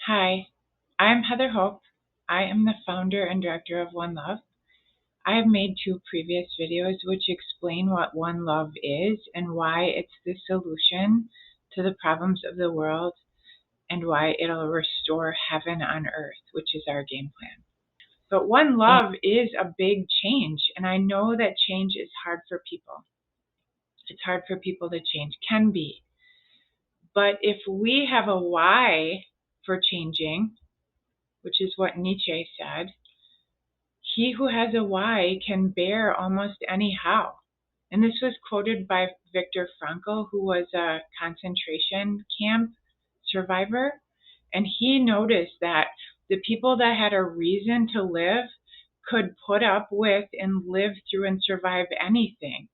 Hi, I'm Heather Hope. I am the founder and director of One Love. I have made 2 previous videos which explain what One Love is and why it's the solution to the problems of the world and why it'll restore heaven on earth, which is our game plan. But One Love is a big change, and I know that change is hard for people. It's hard for people to change, can be. But if we have a why for changing, which is what Nietzsche said, he who has a why can bear almost any how. And this was quoted by Viktor Frankl, who was a concentration camp survivor. And he noticed that the people that had a reason to live could put up with and live through and survive anything.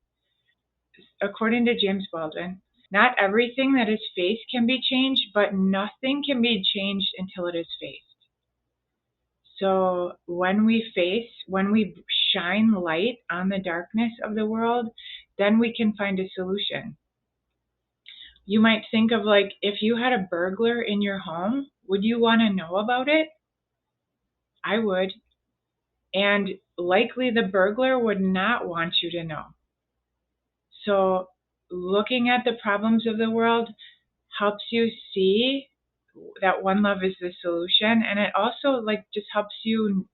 According to James Baldwin, not everything that is faced can be changed, but nothing can be changed until it is faced. So when we shine light on the darkness of the world, then we can find a solution. You might think of, like, if you had a burglar in your home, would you want to know about it? I would. And likely the burglar would not want you to know. So looking at the problems of the world helps you see that One Love is the solution, and it also just helps you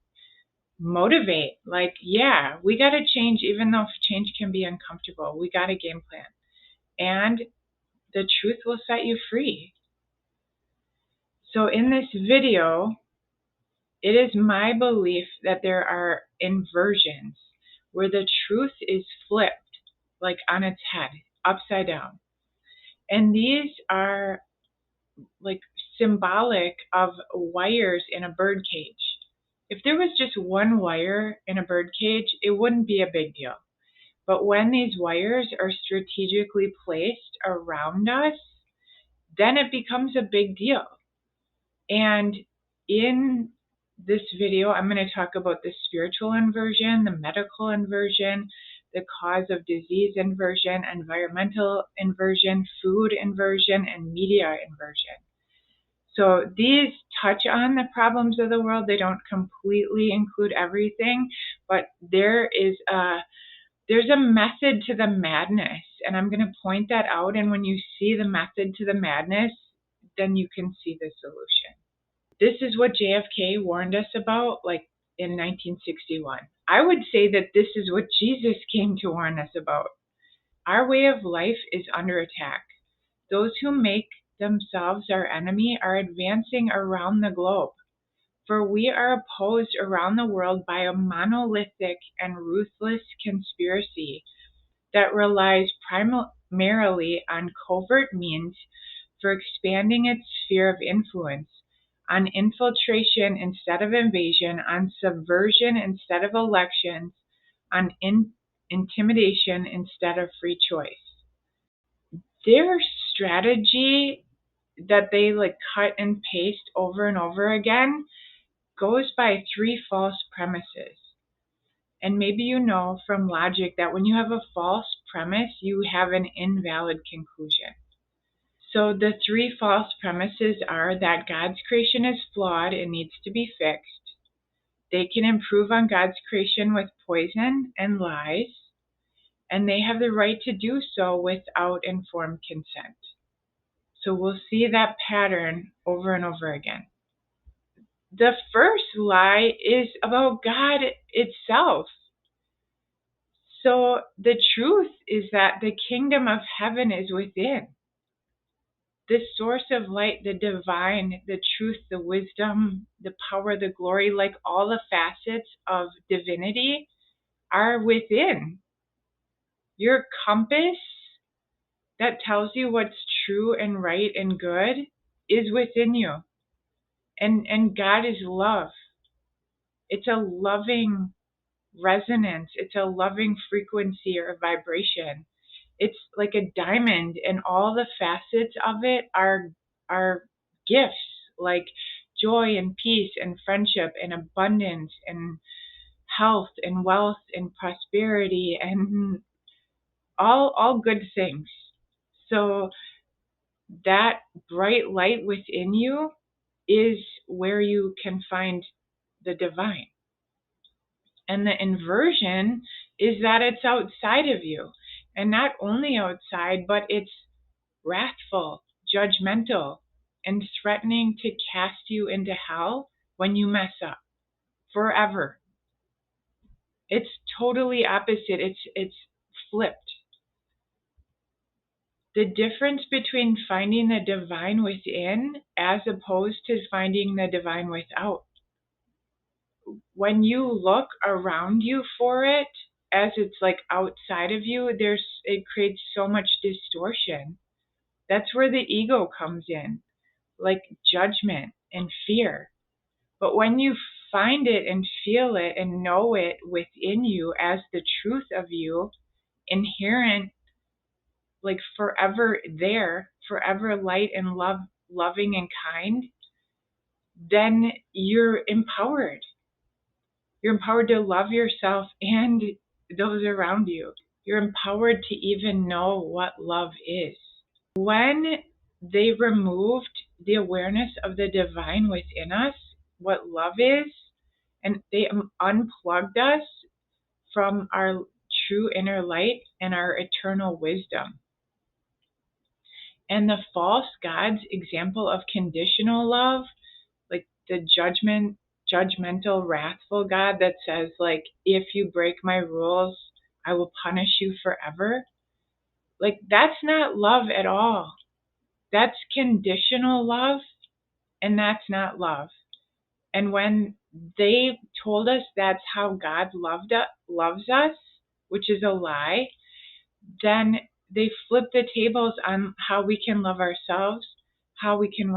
motivate, yeah, we got to change. Even though change can be uncomfortable, we got a game plan, and the truth will set you free. So in this video, it is my belief that there are inversions where the truth is flipped, like on its head, upside down. And these are like symbolic of wires in a bird cage. If there was just one wire in a bird cage, it wouldn't be a big deal. But when these wires are strategically placed around us, then it becomes a big deal. And in this video, I'm going to talk about the spiritual inversion, the medical inversion, the cause of disease inversion, environmental inversion, food inversion, and media inversion. So these touch on the problems of the world. They don't completely include everything, but there's a method to the madness, and I'm going to point that out. And when you see the method to the madness, then you can see the solution. This is what JFK warned us about, in 1961. I would say that this is what Jesus came to warn us about. Our way of life is under attack. Those who make themselves our enemy are advancing around the globe. For we are opposed around the world by a monolithic and ruthless conspiracy that relies primarily on covert means for expanding its sphere of influence, on infiltration instead of invasion, on subversion instead of elections, on intimidation instead of free choice. Their strategy that they cut and paste over and over again goes by 3 false premises. And maybe you know from logic that when you have a false premise, you have an invalid conclusion. So the 3 false premises are that God's creation is flawed and needs to be fixed. They can improve on God's creation with poison and lies, and they have the right to do so without informed consent. So we'll see that pattern over and over again. The first lie is about God itself. So the truth is that the kingdom of heaven is within. The source of light, the divine, the truth, the wisdom, the power, the glory, all the facets of divinity are within. Your compass that tells you what's true and right and good is within you. And God is love. It's a loving resonance. It's a loving frequency or vibration. It's like a diamond, and all the facets of it are gifts, like joy and peace and friendship and abundance and health and wealth and prosperity and all good things. So that bright light within you is where you can find the divine. And the inversion is that it's outside of you. And not only outside, but it's wrathful, judgmental, and threatening to cast you into hell when you mess up forever. It's totally opposite. It's flipped. The difference between finding the divine within as opposed to finding the divine without. When you look around you for it, as it's like outside of you, it creates so much distortion. That's where the ego comes in, like judgment and fear. But when you find it and feel it and know it within you as the truth of you, inherent, like forever there, forever light and love, loving and kind, then you're empowered. You're empowered to love yourself and those around you. You're empowered to even know what love is. When they removed the awareness of the divine within us, what love is, and they unplugged us from our true inner light and our eternal wisdom. And the false gods example of conditional love, like the judgmental, wrathful God that says, like, if you break my rules, I will punish you forever. Like, that's not love at all. That's conditional love, and that's not love. And when they told us that's how God loves us, which is a lie, then they flip the tables on how we can love ourselves, how we can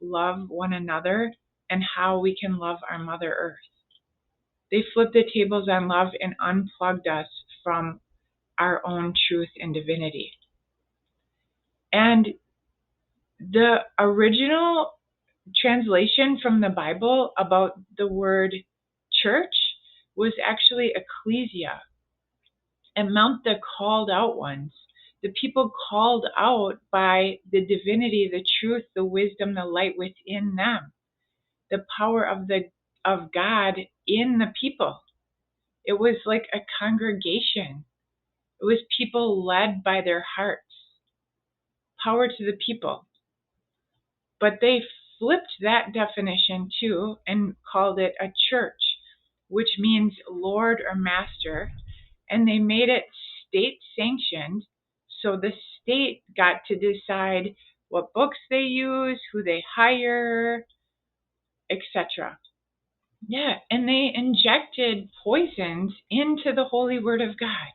love one another, and how we can love our Mother Earth. They flipped the tables on love and unplugged us from our own truth and divinity. And the original translation from the Bible about the word church was actually ecclesia. It meant the called out ones, the people called out by the divinity, the truth, the wisdom, the light within them, the power of God in the people. It was like a congregation. It was people led by their hearts. Power to the people. But they flipped that definition too and called it a church, which means Lord or Master, and they made it state sanctioned. So the state got to decide what books they use, who they hire, etc. Yeah, and they injected poisons into the Holy Word of God.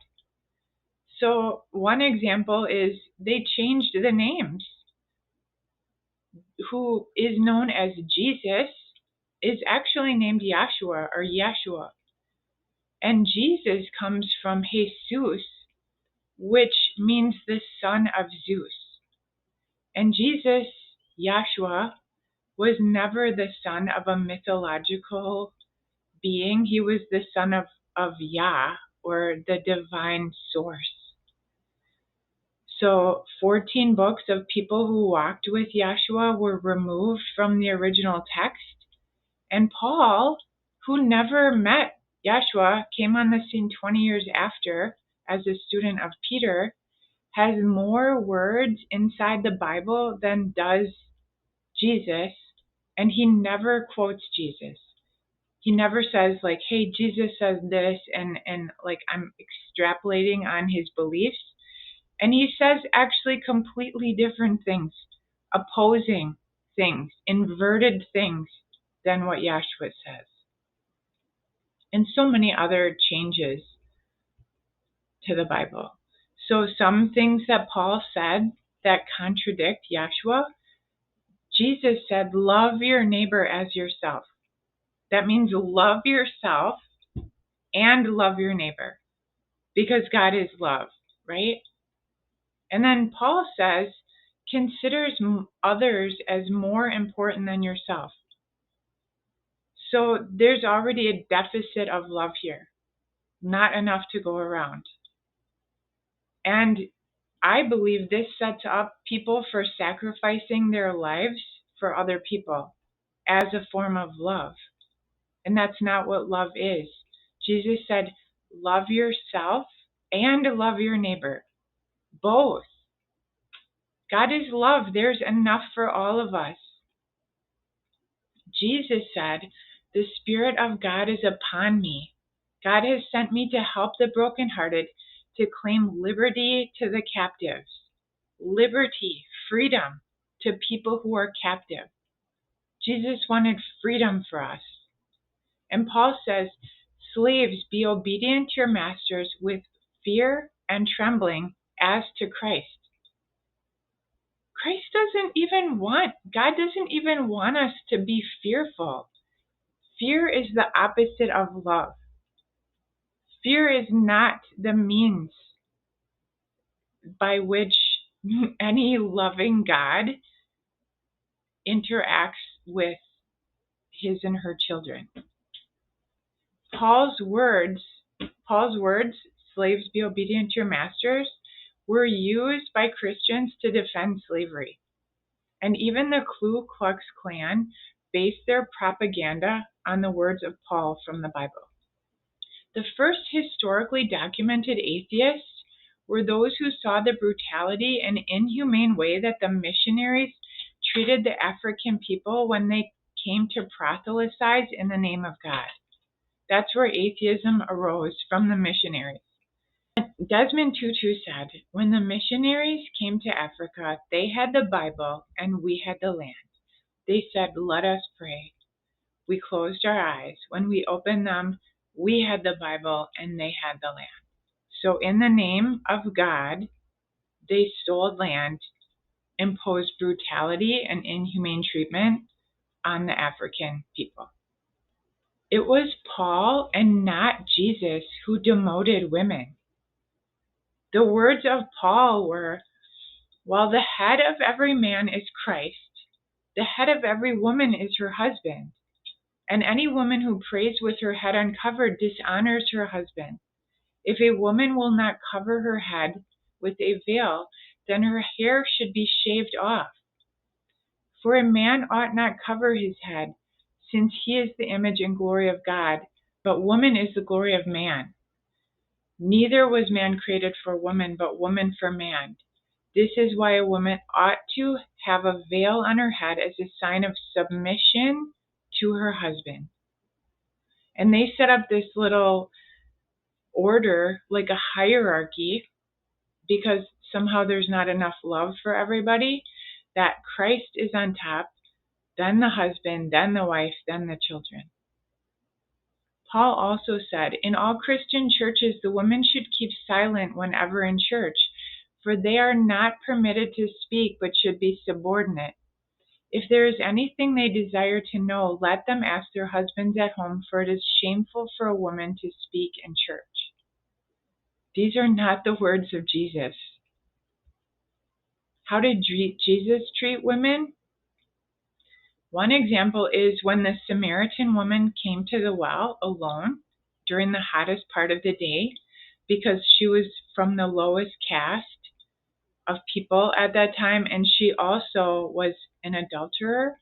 So one example is they changed the names. Who is known as Jesus is actually named Yahshua or Yeshua. And Jesus comes from Jesus, which means the son of Zeus. And Jesus, Yahshua, was never the son of a mythological being. He was the son of Yah, or the divine source. So 14 books of people who walked with Yahshua were removed from the original text. And Paul, who never met Yahshua, came on the scene 20 years after as a student of Peter, has more words inside the Bible than does Jesus, and he never quotes Jesus. He never says, like, hey, Jesus says this, and like I'm extrapolating on his beliefs. And he says actually completely different things, opposing things, inverted things than what Yahshua says. And so many other changes to the Bible. So some things that Paul said that contradict Yahshua, Jesus said, love your neighbor as yourself. That means love yourself and love your neighbor, because God is love, right? And then Paul says, considers others as more important than yourself. So there's already a deficit of love here, not enough to go around. And I believe this sets up people for sacrificing their lives for other people. as a form of love. And that's not what love is. Jesus said, love yourself and love your neighbor. Both. God is love. There's enough for all of us. Jesus said, the Spirit of God is upon me. God has sent me to help the brokenhearted, to claim liberty to the captives. Liberty, freedom to people who are captive. Jesus wanted freedom for us. And Paul says, slaves, be obedient to your masters with fear and trembling as to Christ. God doesn't even want us to be fearful. Fear is the opposite of love. Fear is not the means by which any loving God interacts with his and her children. Paul's words, slaves be obedient to your masters, were used by Christians to defend slavery. And even the Ku Klux Klan based their propaganda on the words of Paul from the Bible. The first historically documented atheists were those who saw the brutality and inhumane way that the missionaries treated the African people when they came to proselytize in the name of God. That's where atheism arose, from the missionaries. Desmond Tutu said, when the missionaries came to Africa, they had the Bible and we had the land. They said, let us pray. We closed our eyes. When we opened them, we had the Bible and they had the land. So in the name of God, they stole land, imposed brutality and inhumane treatment on the African people. It was Paul and not Jesus who demoted women. The words of Paul were, while the head of every man is Christ, the head of every woman is her husband. And any woman who prays with her head uncovered dishonors her husband. If a woman will not cover her head with a veil, then her hair should be shaved off. For a man ought not cover his head, since he is the image and glory of God, but woman is the glory of man. Neither was man created for woman, but woman for man. This is why a woman ought to have a veil on her head as a sign of submission to her husband. And they set up this little order, like a hierarchy, because somehow there's not enough love for everybody, that Christ is on top, then the husband, then the wife, then the children. Paul also said, in all Christian churches, the women should keep silent whenever in church, for they are not permitted to speak, but should be subordinate. If there is anything they desire to know, let them ask their husbands at home, for it is shameful for a woman to speak in church. These are not the words of Jesus. How did Jesus treat women? One example is when the Samaritan woman came to the well alone during the hottest part of the day, because she was from the lowest caste of people at that time, and she also was an adulterer,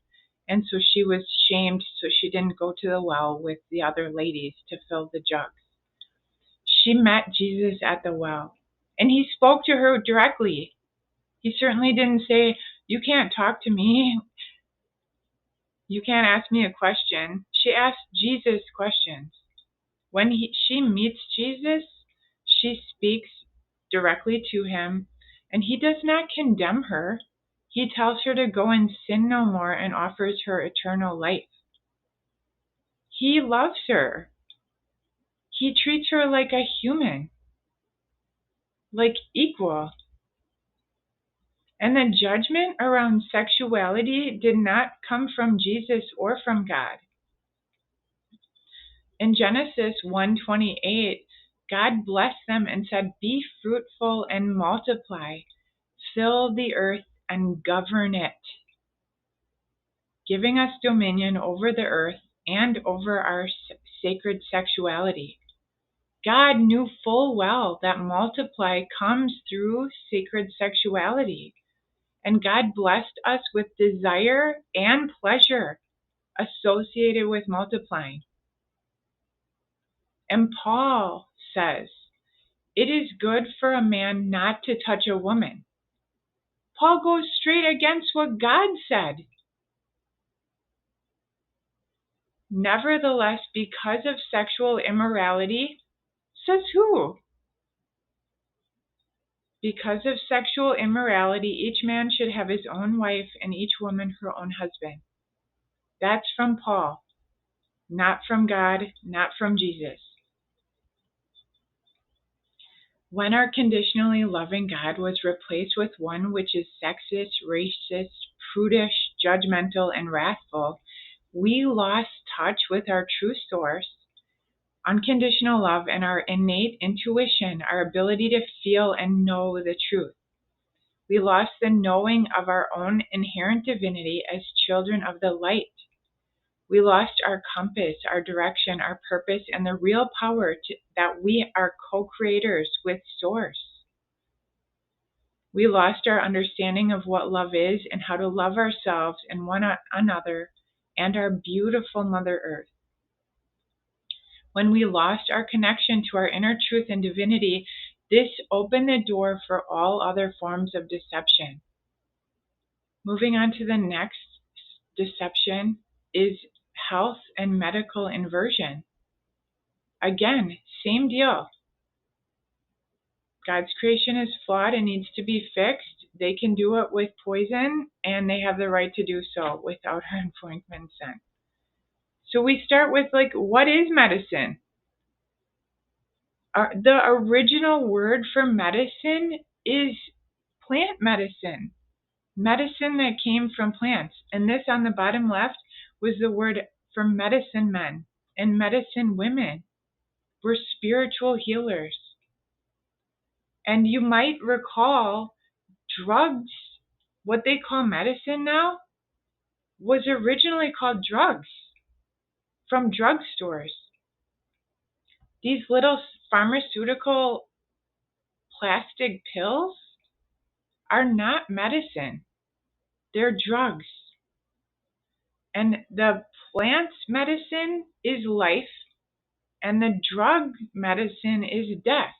and so she was shamed, so she didn't go to the well with the other ladies to fill the jugs. She met Jesus at the well, and he spoke to her directly. He certainly didn't say, you can't talk to me, you can't ask me a question. She asked Jesus questions. When she meets Jesus, she speaks directly to him, and he does not condemn her. He tells her to go and sin no more and offers her eternal life. He loves her. He treats her like a human, like equal. And the judgment around sexuality did not come from Jesus or from God. In Genesis 1:28, God blessed them and said, be fruitful and multiply, fill the earth and govern it, giving us dominion over the earth and over our sacred sexuality. God knew full well that multiply comes through sacred sexuality. And God blessed us with desire and pleasure associated with multiplying. And Paul says, it is good for a man not to touch a woman. Paul goes straight against what God said. Nevertheless, because of sexual immorality, says who? Because of sexual immorality, each man should have his own wife and each woman her own husband. That's from Paul, not from God, not from Jesus. When our conditionally loving God was replaced with one which is sexist, racist, prudish, judgmental, and wrathful, we lost touch with our true source, unconditional love, and our innate intuition, our ability to feel and know the truth. We lost the knowing of our own inherent divinity as children of the light. We lost our compass, our direction, our purpose, and the real power that we are co-creators with Source. We lost our understanding of what love is and how to love ourselves and one another and our beautiful Mother Earth. When we lost our connection to our inner truth and divinity, this opened the door for all other forms of deception. Moving on to the next deception is health and medical inversion. Again, same deal. God's creation is flawed and needs to be fixed. They can do it with poison, and they have the right to do so without our informed consent. So we start with, what is medicine? The original word for medicine is plant medicine. Medicine that came from plants. And this on the bottom left was the word for medicine men and medicine women. We're spiritual healers. And you might recall drugs, what they call medicine now, was originally called drugs from drugstores. These little pharmaceutical plastic pills are not medicine. They're drugs. And the plant's medicine is life, and the drug medicine is death.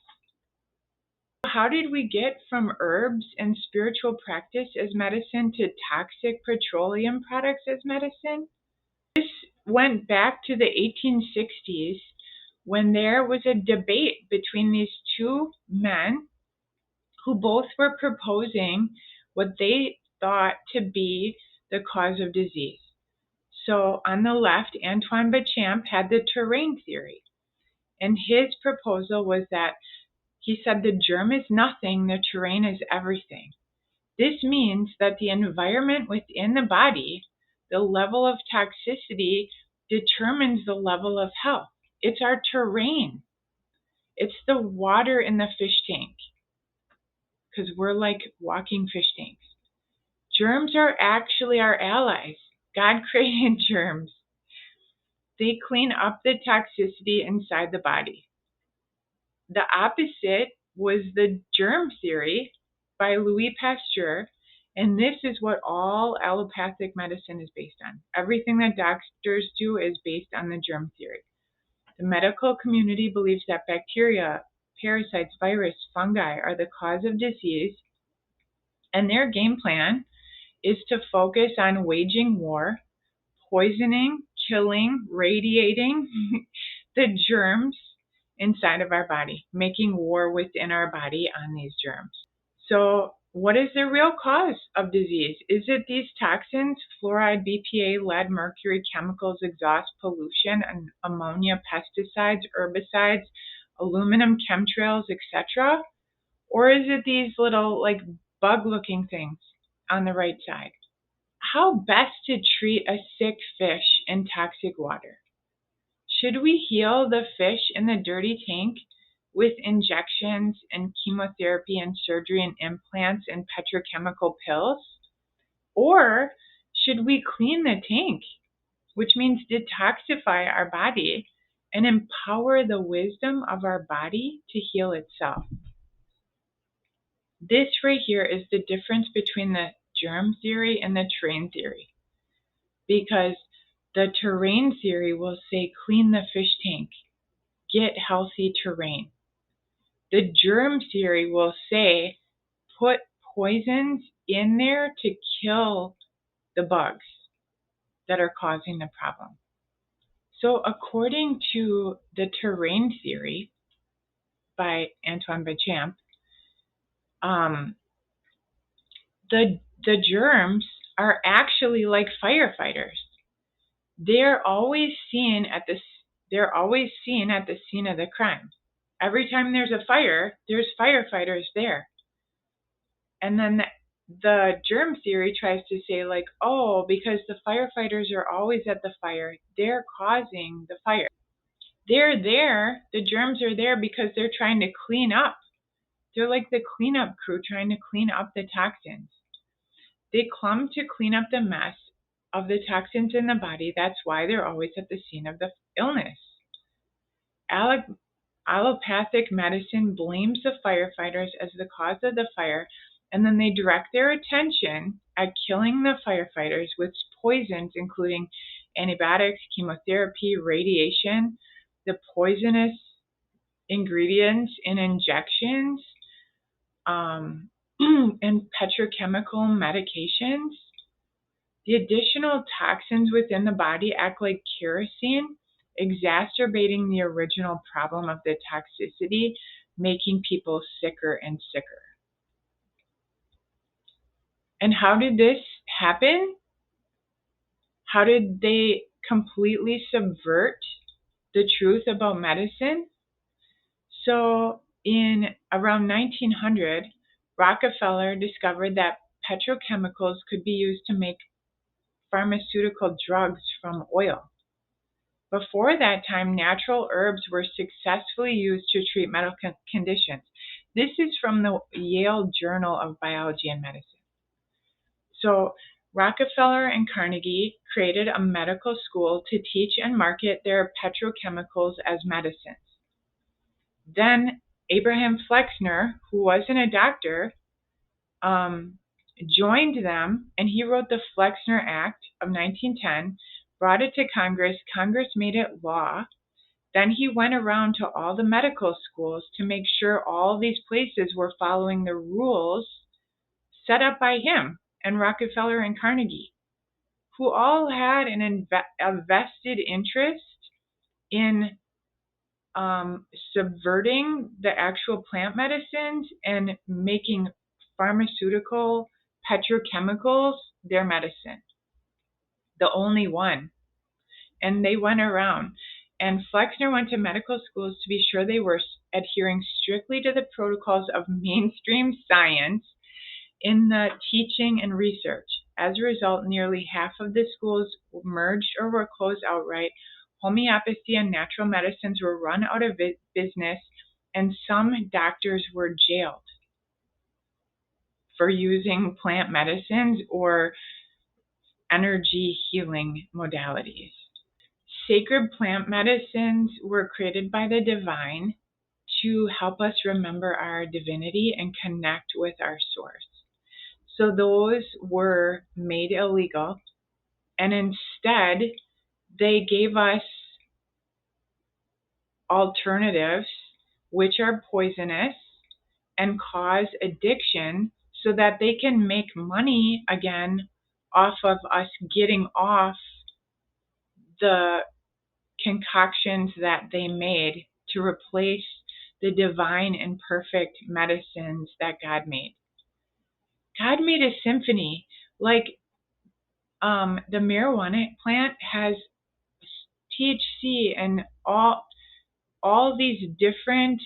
How did we get from herbs and spiritual practice as medicine to toxic petroleum products as medicine? This went back to the 1860s when there was a debate between these two men who both were proposing what they thought to be the cause of disease. So on the left, Antoine Béchamp had the terrain theory. And his proposal was that he said the germ is nothing, the terrain is everything. This means that the environment within the body, the level of toxicity, determines the level of health. It's our terrain. It's the water in the fish tank, because we're like walking fish tanks. Germs are actually our allies. God created germs. They clean up the toxicity inside the body. The opposite was the germ theory by Louis Pasteur, and this is what all allopathic medicine is based on. Everything that doctors do is based on the germ theory. The medical community believes that bacteria, parasites, virus, fungi are the cause of disease, and their game plan is to focus on waging war, poisoning, killing, radiating the germs inside of our body, making war within our body on these germs. So what is the real cause of disease? Is it these toxins, fluoride, BPA, lead, mercury, chemicals, exhaust, pollution, and ammonia, pesticides, herbicides, aluminum, chemtrails, etc.? Or is it these little bug-looking things on the right side? How best to treat a sick fish in toxic water? Should we heal the fish in the dirty tank with injections and chemotherapy and surgery and implants and petrochemical pills? Or should we clean the tank, which means detoxify our body and empower the wisdom of our body to heal itself? This right here is the difference between the germ theory and the terrain theory. Because The terrain theory will say clean the fish tank, get healthy terrain. The germ theory will say put poisons in there to kill the bugs that are causing the problem. So according to the terrain theory by Antoine Béchamp, the germs are actually like firefighters. They're always seen at the scene of the crime. Every time there's a fire, there's firefighters there. And then the germ theory tries to say like, oh, because the firefighters are always at the fire, they're causing the fire. They're there, the germs are there because they're trying to clean up. They're like the cleanup crew trying to clean up the toxins. They come to clean up the mess of the toxins in the body. That's why they're always at the scene of the illness. Allopathic medicine blames the firefighters as the cause of the fire, and then they direct their attention at killing the firefighters with poisons, including antibiotics, chemotherapy, radiation, the poisonous ingredients in injections, and petrochemical medications. The additional toxins within the body act like kerosene, exacerbating the original problem of the toxicity, making people sicker and sicker. And how did this happen? How did they completely subvert the truth about medicine? So in around 1900, Rockefeller discovered that petrochemicals could be used to make pharmaceutical drugs from oil. Before that time, natural herbs were successfully used to treat medical conditions. This is from the Yale Journal of Biology and Medicine. So Rockefeller and Carnegie created a medical school to teach and market their petrochemicals as medicines. Then Abraham Flexner, who wasn't a doctor, joined them, and he wrote the Flexner Act of 1910, brought it to Congress. Congress made it law. Then he went around to all the medical schools to make sure all these places were following the rules set up by him and Rockefeller and Carnegie, who all had a vested interest in subverting the actual plant medicines and making pharmaceutical petrochemicals their medicine. The only one. And they went around. And Flexner went to medical schools to be sure they were adhering strictly to the protocols of mainstream science in the teaching and research. As a result, nearly half of the schools merged or were closed outright. Homeopathy and natural medicines were run out of business, and some doctors were jailed for using plant medicines or energy healing modalities. Sacred plant medicines were created by the divine to help us remember our divinity and connect with our source. So those were made illegal, and instead they gave us alternatives which are poisonous and cause addiction so that they can make money again off of us getting off the concoctions that they made to replace the divine and perfect medicines that God made. God made a symphony. Like the marijuana plant has THC and all these different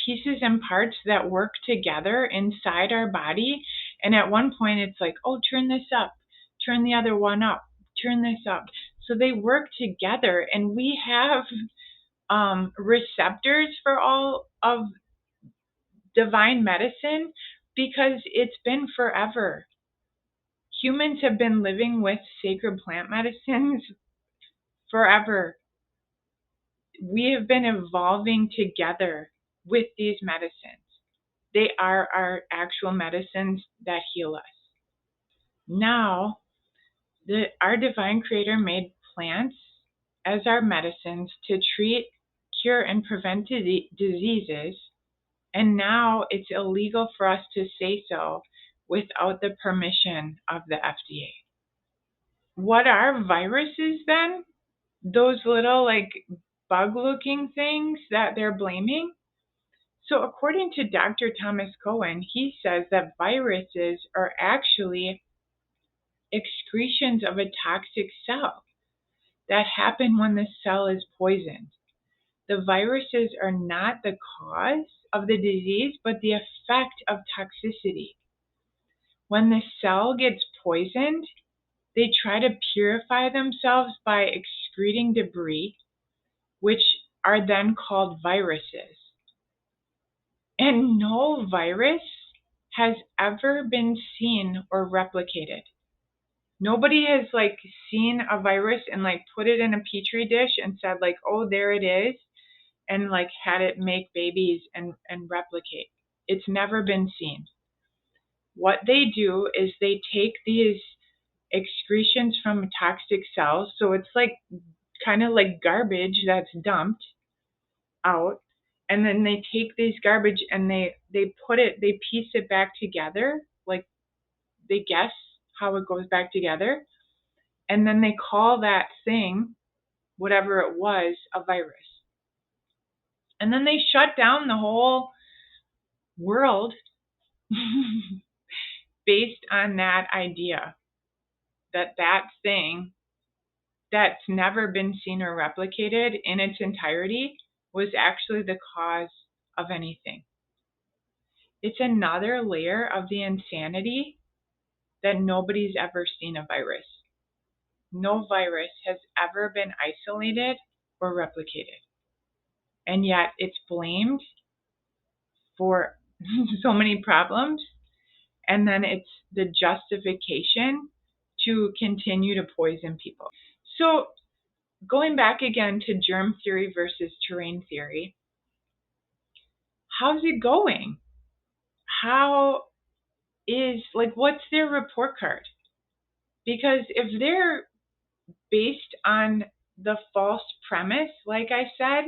pieces and parts that work together inside our body. And at one point it's like, oh, turn this up, turn the other one up, turn this up. So they work together, and we have receptors for all of divine medicine because it's been forever. Humans have been living with sacred plant medicines forever. We have been evolving together with these medicines. They are our actual medicines that heal us. Now, Our divine creator made plants as our medicines to treat, cure, and prevent diseases, and now it's illegal for us to say so without the permission of the FDA. What are viruses then? Those little bug looking things that they're blaming? So according to Dr. Thomas Cohen, he says that viruses are actually excretions of a toxic cell that happen when the cell is poisoned. The viruses are not the cause of the disease, but the effect of toxicity. When the cell gets poisoned, they try to purify themselves by excreting debris, which are then called viruses. And no virus has ever been seen or replicated. Nobody has seen a virus and put it in a petri dish and said oh, there it is, and had it make babies and replicate. It's never been seen. What they do is they take these excretions from toxic cells, so it's kind of like garbage that's dumped out, and then they take these garbage and they piece it back together, they guess how it goes back together, and then they call that thing, whatever it was, a virus. And then they shut down the whole world based on that idea, that thing that's never been seen or replicated in its entirety was actually the cause of anything. It's another layer of the insanity that nobody's ever seen a virus. No virus has ever been isolated or replicated. And yet it's blamed for so many problems. And then it's the justification to continue to poison people. So going back again to germ theory versus terrain theory, how's it going? How is, what's their report card? Because if they're based on the false premise, like I said,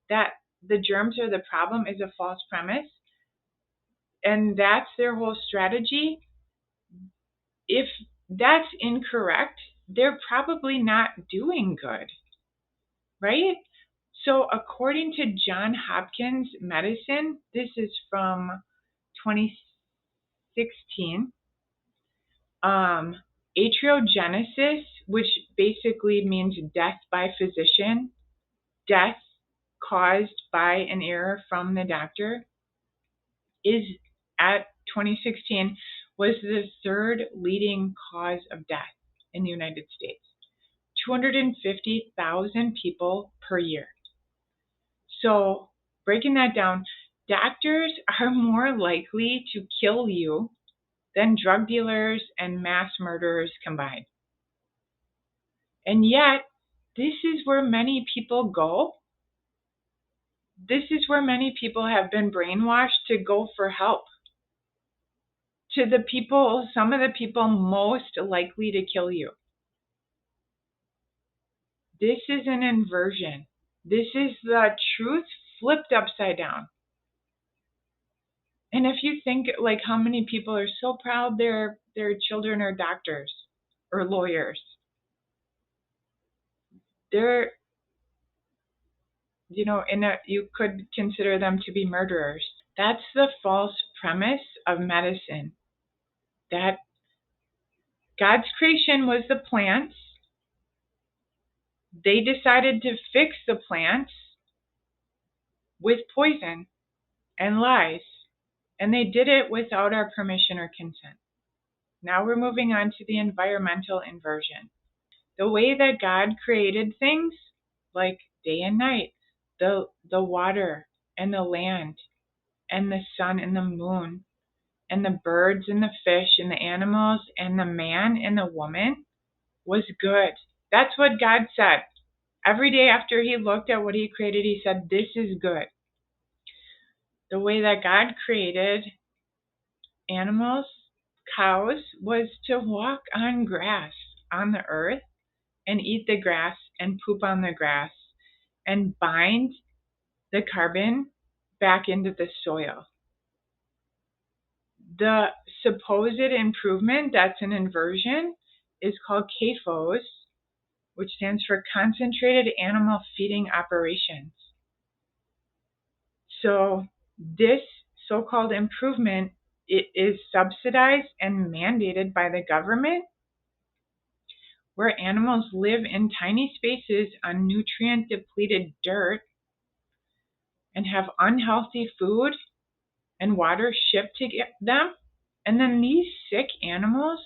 that the germs are the problem is a false premise, and that's their whole strategy, if that's incorrect, they're probably not doing good, right? So according to Johns Hopkins Medicine, this is from 2016, atriogenesis, which basically means death by physician, death caused by an error from the doctor, is at 2016 was the third leading cause of death in the United States. 250,000 people per year. So breaking that down, doctors are more likely to kill you than drug dealers and mass murderers combined. And yet, this is where many people go. This is where many people have been brainwashed to go for help. To the people, some of the people most likely to kill you. This is an inversion. This is the truth flipped upside down. And if you think how many people are so proud their children are doctors or lawyers, they're, you could consider them to be murderers. That's the false premise of medicine. That God's creation was the plants. They decided to fix the plants with poison and lies, and they did it without our permission or consent. Now we're moving on to the environmental inversion. The way that God created things, like day and night, the water and the land and the sun and the moon and the birds and the fish and the animals and the man and the woman, was good. That's what God said. Every day after he looked at what he created, he said, this is good. The way that God created animals, cows, was to walk on grass. on the earth and eat the grass and poop on the grass and bind the carbon back into the soil. The supposed improvement that's an inversion is called CAFOs, which stands for Concentrated Animal Feeding Operations. So this so-called improvement, it is subsidized and mandated by the government, where animals live in tiny spaces on nutrient-depleted dirt and have unhealthy food and water shipped to them. And then these sick animals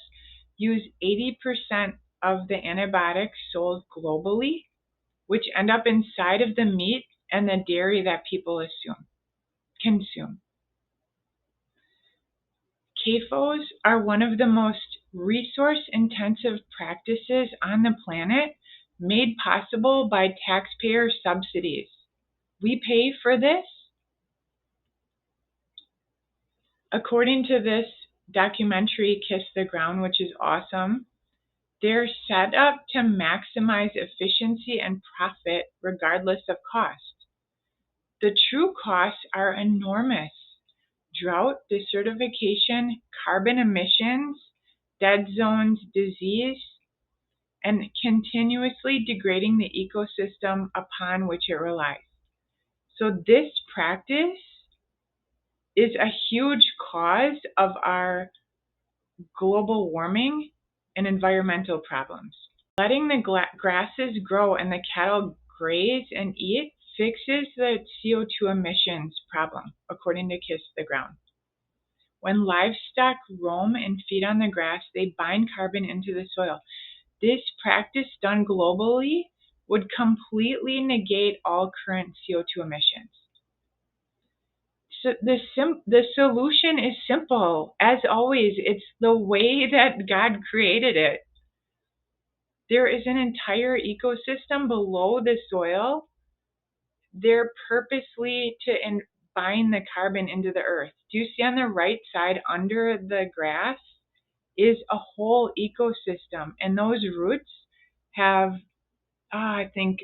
use 80% of the antibiotics sold globally, which end up inside of the meat and the dairy that people consume. CAFOs are one of the most resource-intensive practices on the planet, made possible by taxpayer subsidies. We pay for this. According to this documentary, Kiss the Ground, which is awesome, they're set up to maximize efficiency and profit regardless of cost. The true costs are enormous. Drought, desertification, carbon emissions, dead zones, disease, and continuously degrading the ecosystem upon which it relies. So this practice is a huge cause of our global warming and environmental problems. Letting the grasses grow and the cattle graze and eat fixes the CO2 emissions problem, according to Kiss the Ground. When livestock roam and feed on the grass, they bind carbon into the soil. This practice done globally would completely negate all current CO2 emissions. So the solution is simple. As always, it's the way that God created it. There is an entire ecosystem below the soil. They're purposely to bind the carbon into the earth. Do you see on the right side under the grass is a whole ecosystem, and those roots have, I think,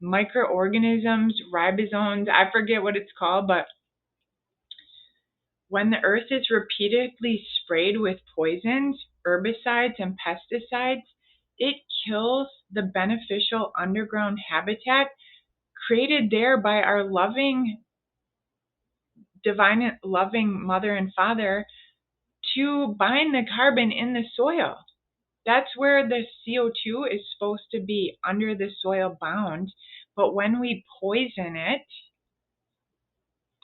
microorganisms, ribosomes, I forget what it's called, but when the earth is repeatedly sprayed with poisons, herbicides, and pesticides, it kills the beneficial underground habitat created there by our divine loving mother and father to bind the carbon in the soil. That's where the CO2 is supposed to be, under the soil bound. But when we poison it,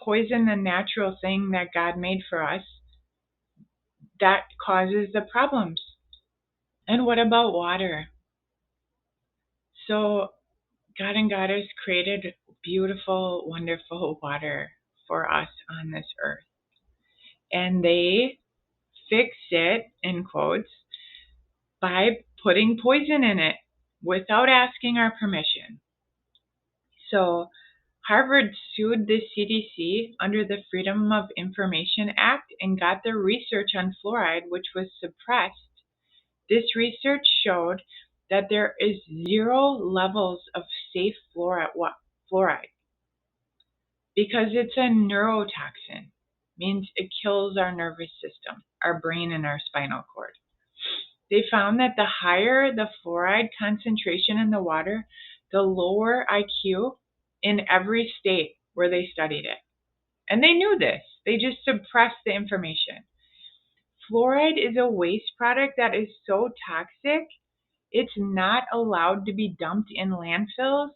poison the natural thing that God made for us, that causes the problems. And what about water? So God and Goddess created beautiful, wonderful water for us on this earth. And they fix it, in quotes, by putting poison in it without asking our permission. So Harvard sued the CDC under the Freedom of Information Act and got their research on fluoride, which was suppressed. This research showed that there is 0 levels of safe fluoride because it's a neurotoxin, means it kills our nervous system, our brain, and our spinal cord. They found that the higher the fluoride concentration in the water, the lower IQ in every state where they studied it. And they knew this. They just suppressed the information. Fluoride is a waste product that is so toxic, it's not allowed to be dumped in landfills,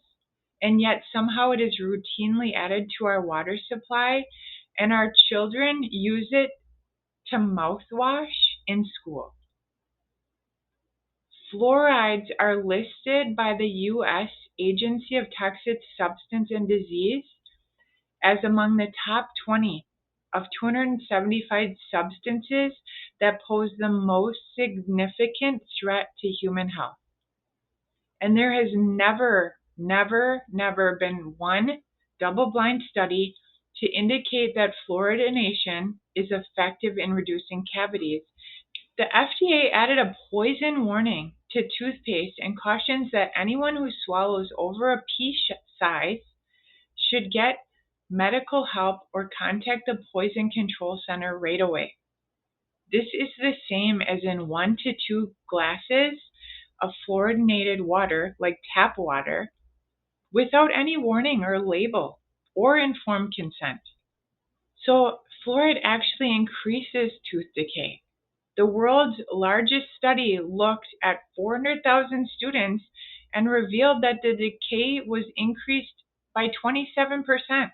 and yet somehow it is routinely added to our water supply, and our children use it to mouthwash in school. Fluorides are listed by the U.S. Agency of Toxic Substance and Disease as among the top 20 of 275 substances that pose the most significant threat to human health. And there has never been one double-blind study to indicate that fluoridation is effective in reducing cavities. The FDA added a poison warning to toothpaste and cautions that anyone who swallows over a pea size should get medical help or contact the Poison Control Center right away. This is the same as in 1 to 2 glasses of fluorinated water, like tap water, without any warning or label or informed consent. So fluoride actually increases tooth decay. The world's largest study looked at 400,000 students and revealed that the decay was increased by 27%.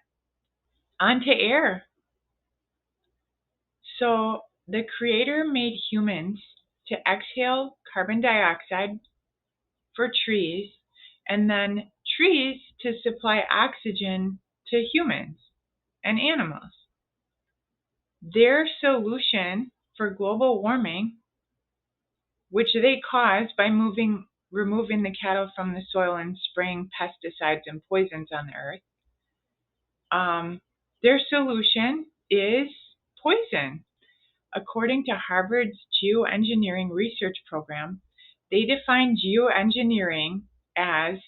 On to air. So the Creator made humans to exhale carbon dioxide for trees, and then trees to supply oxygen to humans and animals. Their solution for global warming, which they caused by removing the cattle from the soil and spraying pesticides and poisons on the earth, their solution is poison. According to Harvard's geoengineering research program, they define geoengineering as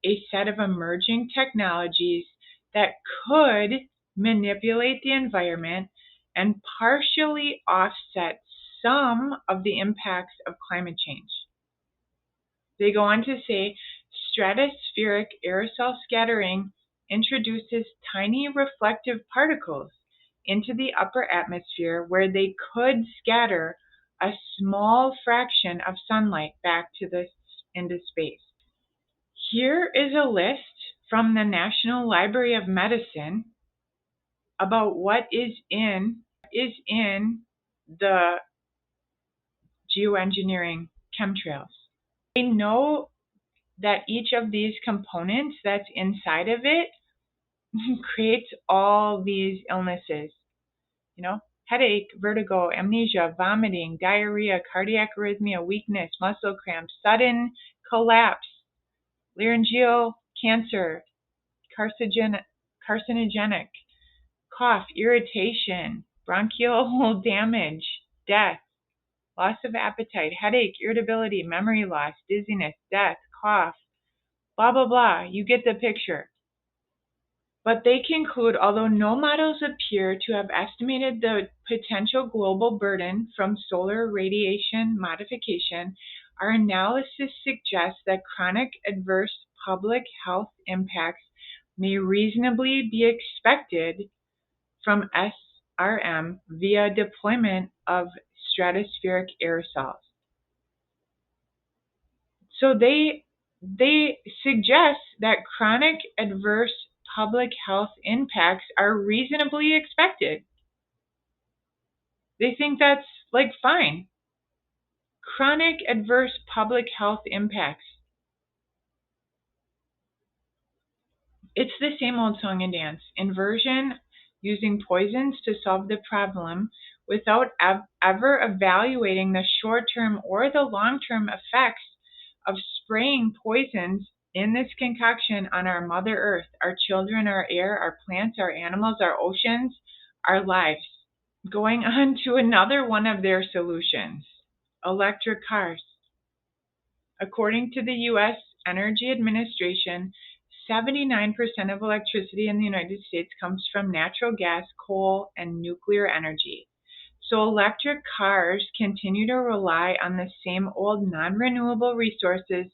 a set of emerging technologies that could manipulate the environment and partially offset some of the impacts of climate change. They go on to say stratospheric aerosol scattering introduces tiny reflective particles into the upper atmosphere where they could scatter a small fraction of sunlight back into space. Here is a list from the National Library of Medicine about what is in the geoengineering chemtrails. They know that each of these components that's inside of it creates all these illnesses. Headache, vertigo, amnesia, vomiting, diarrhea, cardiac arrhythmia, weakness, muscle cramps, sudden collapse, laryngeal cancer, carcinogenic, cough, irritation, bronchial damage, death, loss of appetite, headache, irritability, memory loss, dizziness, death, cough, blah, blah, blah. You get the picture. But they conclude, although no models appear to have estimated the potential global burden from solar radiation modification, our analysis suggests that chronic adverse public health impacts may reasonably be expected from SRM via deployment of stratospheric aerosols. So they suggest that chronic adverse public health impacts are reasonably expected. They think that's fine. Chronic adverse public health impacts. It's the same old song and dance. Inversion, using poisons to solve the problem without ever evaluating the short-term or the long-term effects of spraying poisons in this concoction on our Mother Earth, our children, our air, our plants, our animals, our oceans, our lives. Going on to another one of their solutions, electric cars. According to the U.S. Energy Administration, 79% of electricity in the United States comes from natural gas, coal, and nuclear energy. So electric cars continue to rely on the same old non-renewable resources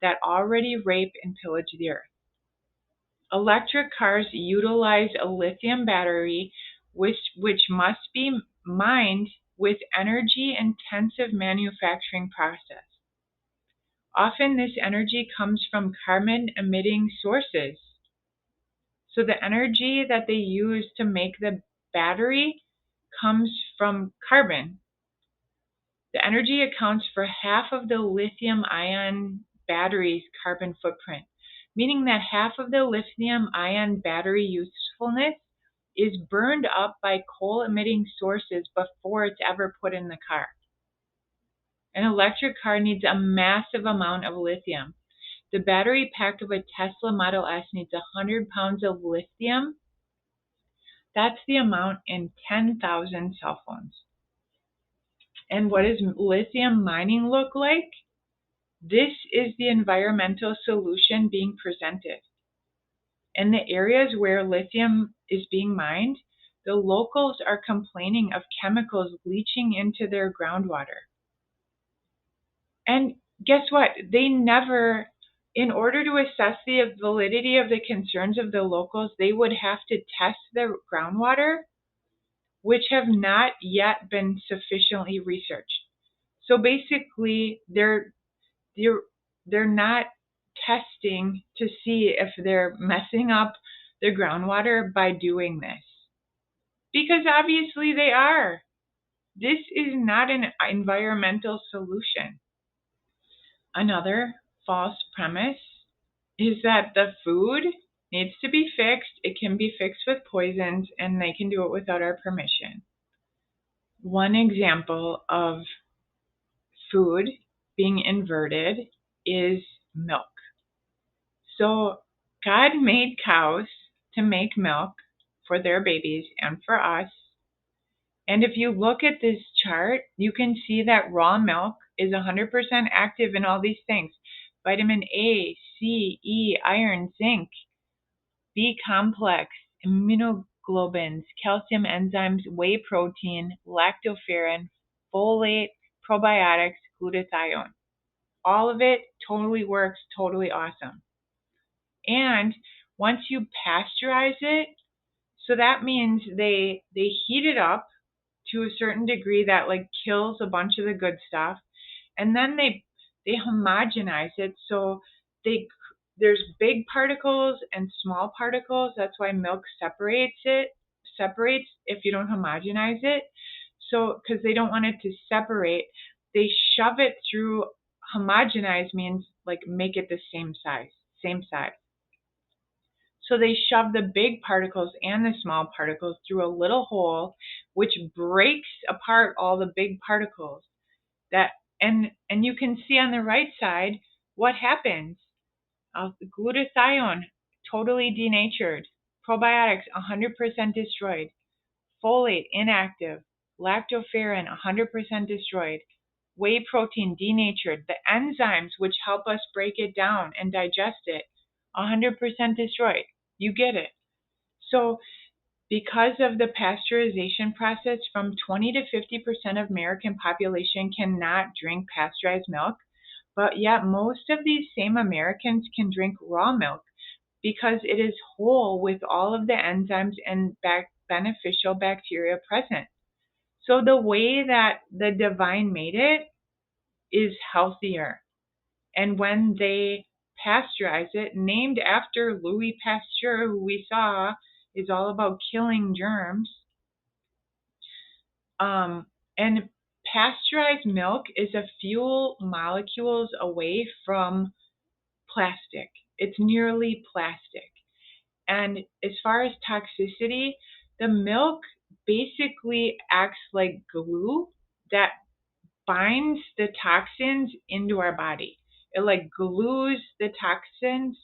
that already rape and pillage the earth. Electric cars utilize a lithium battery, which must be mined with energy-intensive manufacturing process. Often this energy comes from carbon-emitting sources. So the energy that they use to make the battery comes from carbon. The energy accounts for half of the lithium-ion battery's carbon footprint, meaning that half of the lithium-ion battery usefulness is burned up by coal-emitting sources before it's ever put in the car. An electric car needs a massive amount of lithium. The battery pack of a Tesla Model S needs 100 pounds of lithium. That's the amount in 10,000 cell phones. And what does lithium mining look like? This is the environmental solution being presented. In the areas where lithium is being mined, the locals are complaining of chemicals leaching into their groundwater. And guess what? They never, in order to assess the validity of the concerns of the locals, they would have to test the groundwater, which have not yet been sufficiently researched. So basically, they're not testing to see if they're messing up the groundwater by doing this. Because obviously they are. This is not an environmental solution. Another false premise is that the food needs to be fixed. It can be fixed with poisons, and they can do it without our permission. One example of food being inverted is milk. So God made cows to make milk for their babies and for us. And if you look at this chart, you can see that raw milk is 100% active in all these things. Vitamin A, C, E, iron, zinc, B complex, immunoglobulins, calcium enzymes, whey protein, lactoferrin, folate, probiotics, glutathione. All of it totally works, totally awesome. And once you pasteurize it, so that means they heat it up to a certain degree that like kills a bunch of the good stuff, and then they homogenize it. So there's big particles and small particles. That's why milk separates if you don't homogenize it. So because they don't want it to separate, they shove it through. Homogenize means like make it the same size. So they shove the big particles and the small particles through a little hole, which breaks apart all the big particles. And you can see on the right side what happens. Glutathione, totally denatured. Probiotics, 100% destroyed. Folate, inactive. Lactoferrin, 100% destroyed. Whey protein, denatured. The enzymes which help us break it down and digest it, 100% destroyed. You get it. So because of the pasteurization process, from 20 to 50% of American population cannot drink pasteurized milk, but yet most of these same Americans can drink raw milk because it is whole with all of the enzymes and beneficial bacteria present. So the way that the divine made it is healthier. And when they pasteurize it, named after Louis Pasteur, who we saw is all about killing germs. And pasteurized milk is a few molecules away from plastic. It's nearly plastic. And as far as toxicity, the milk basically acts like glue that binds the toxins into our body. It like glues the toxins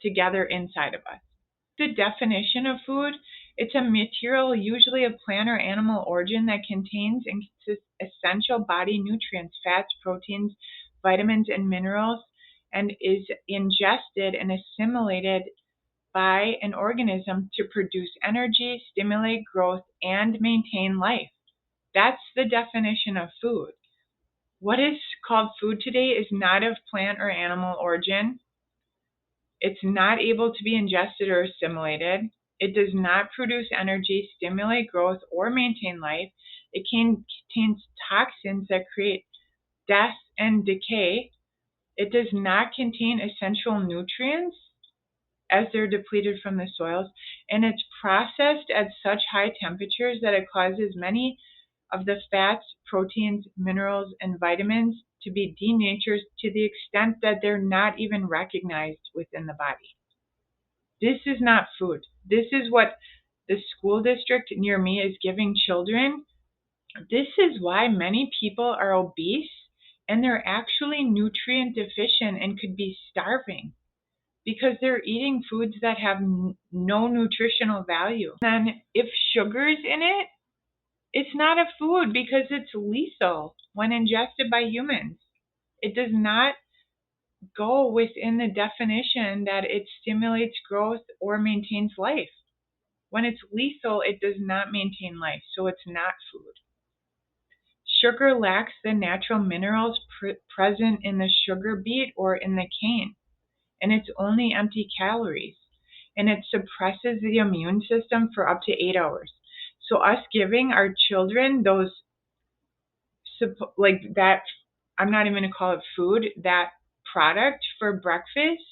together inside of us. The definition of food, it's a material usually of plant or animal origin that contains essential body nutrients, fats, proteins, vitamins, and minerals, and is ingested and assimilated by an organism to produce energy, stimulate growth, and maintain life. That's the definition of food. What is called food today is not of plant or animal origin. It's not able to be ingested or assimilated. It does not produce energy, stimulate growth, or maintain life. It contains toxins that create death and decay. It does not contain essential nutrients as they're depleted from the soils, and it's processed at such high temperatures that it causes many of the fats, proteins, minerals, and vitamins to be denatured to the extent that they're not even recognized within the body. This is not food. This is what the school district near me is giving children. This is why many people are obese and they're actually nutrient deficient and could be starving because they're eating foods that have no nutritional value. And if sugar's in it, it's not a food because it's lethal when ingested by humans. It does not go within the definition that it stimulates growth or maintains life. When it's lethal, it does not maintain life, so it's not food. Sugar lacks the natural minerals present in the sugar beet or in the cane, and it's only empty calories, and it suppresses the immune system for up to 8 hours. So us giving our children those, like that, I'm not even going to call it food, that product for breakfast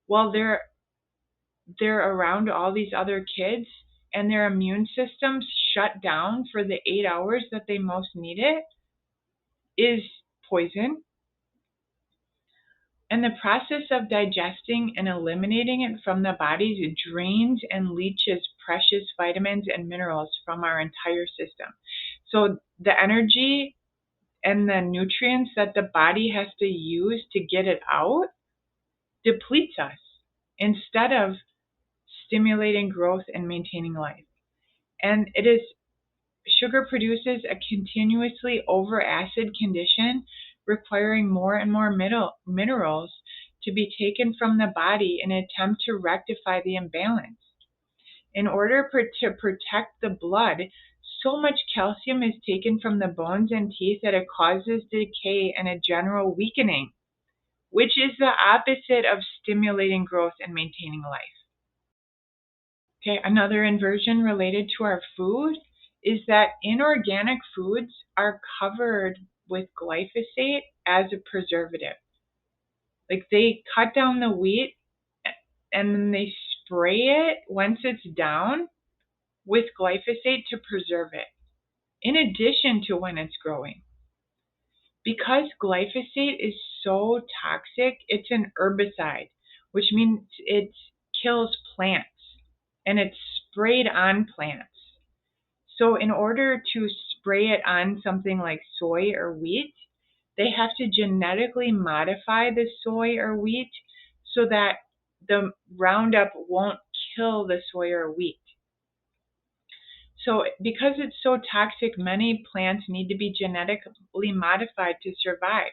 while they're around all these other kids and their immune systems shut down for the 8 hours that they most need it, is poison. And the process of digesting and eliminating it from the body drains and leaches precious vitamins and minerals from our entire system. So the energy and the nutrients that the body has to use to get it out depletes us instead of stimulating growth and maintaining life. And sugar produces a continuously over acid condition requiring more and more minerals to be taken from the body in an attempt to rectify the imbalance. In order to protect the blood, so much calcium is taken from the bones and teeth that it causes decay and a general weakening, which is the opposite of stimulating growth and maintaining life. Okay, another inversion related to our food is that inorganic foods are covered with glyphosate as a preservative. Like they cut down the wheat and then they spray it once it's down with glyphosate to preserve it, in addition to when it's growing. Because glyphosate is so toxic, it's an herbicide, which means it kills plants and it's sprayed on plants. So in order to spray it on something like soy or wheat, they have to genetically modify the soy or wheat so that the Roundup won't kill the soy or wheat. So because it's so toxic, many plants need to be genetically modified to survive.